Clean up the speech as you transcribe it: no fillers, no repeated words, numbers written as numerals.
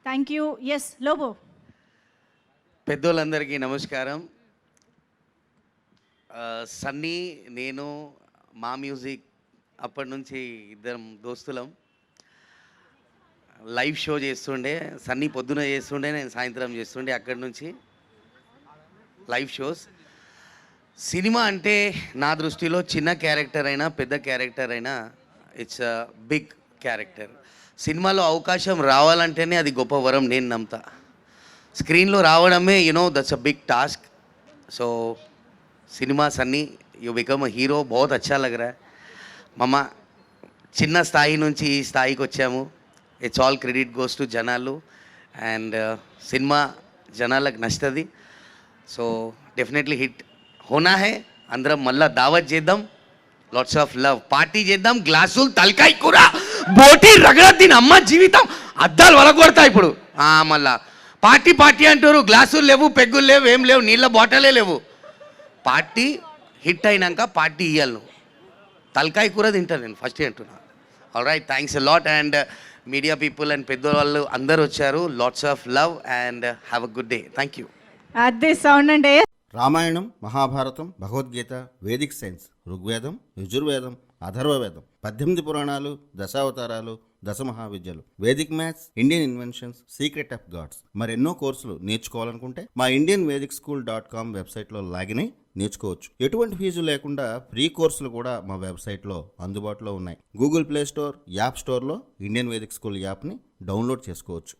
Thank you. Yes Lobo. పెద్దోళ్ళందరికీ నమస్కారం. సన్నీ నేను మా మ్యూజిక్ అప్పటి నుంచి ఇద్దరం దోస్తులం. లైవ్ షో చేస్తుండే, సన్నీ పొద్దున చేస్తుండే, నేను సాయంత్రం చేస్తుండే. అక్కడి నుంచి లైవ్ షోస్. సినిమా అంటే నా దృష్టిలో చిన్న క్యారెక్టర్ అయినా పెద్ద క్యారెక్టర్ అయినా ఇట్స్ అ బిగ్ క్యారెక్టర్. సినిమాలో అవకాశం రావాలంటేనే అది గొప్ప వరం నేను నమ్ముతా. స్క్రీన్లో రావడమే that's a big task. So cinema సన్నీ యూ బికమ్ అ హీరో, బహుత్ అచ్చా లగ్ రా. మమ్మ చిన్న స్థాయి నుంచి ఈ స్థాయికి వచ్చాము. It's all credit goes to జనాలు. అండ్ సినిమా జనాలకు నచ్చుతుంది. సో డెఫినెట్లీ హిట్ హోనా హే. అందరం మళ్ళా దావత్ చేద్దాం, లాట్స్ ఆఫ్ లవ్, పార్టీ చేద్దాం. గ్లాసులు తలకాయ కూర బోటి రగడ దీని అమ్మ జీవితం అద్దాలు వలగొడతా ఇప్పుడు. మళ్ళా పార్టీ పార్టీ అంటారు, గ్లాసులు లేవు, పెగ్గులు లేవు, ఏం లేవు, నీళ్ళ బాటలే లేవు. పార్టీ హిట్ అయినాక పార్టీ ఇవ్వాలి. నువ్వు తలకాయ కూర తింటాను నేను ఫస్ట్ అంటున్నా. All right, thanks a lot. And media people and పెద్దవాళ్ళు అందరూ వచ్చారు. Lots of love and have a good day. Thank you. అది సౌండ్ అంటే రామాయణం, మహాభారతం, భగవద్గీత, వేదిక్ సైన్స్, ఋగ్వేదం, యజుర్వేదం, అథర్వవేదం, 18 పురాణాలు, దశావతారాలు, దశమహావిద్యలు, Vedic maths, Indian inventions, secret of gods, మరెన్నో కోర్సులు నేర్చుకోవాలనుకుంటే మా indianvedicSchool.com వెబ్సైట్లో లాగిన్ అయి నేర్చుకోవచ్చు. ఎటువంటి ఫీజు లేకుండా ఫ్రీ కోర్సులు కూడా మా వెబ్సైట్లో అందుబాటులో ఉన్నాయి. గూగుల్ ప్లే స్టోర్, యాప్ స్టోర్లో ఇండియన్ వేదిక్ స్కూల్ యాప్ని డౌన్లోడ్ చేసుకోవచ్చు.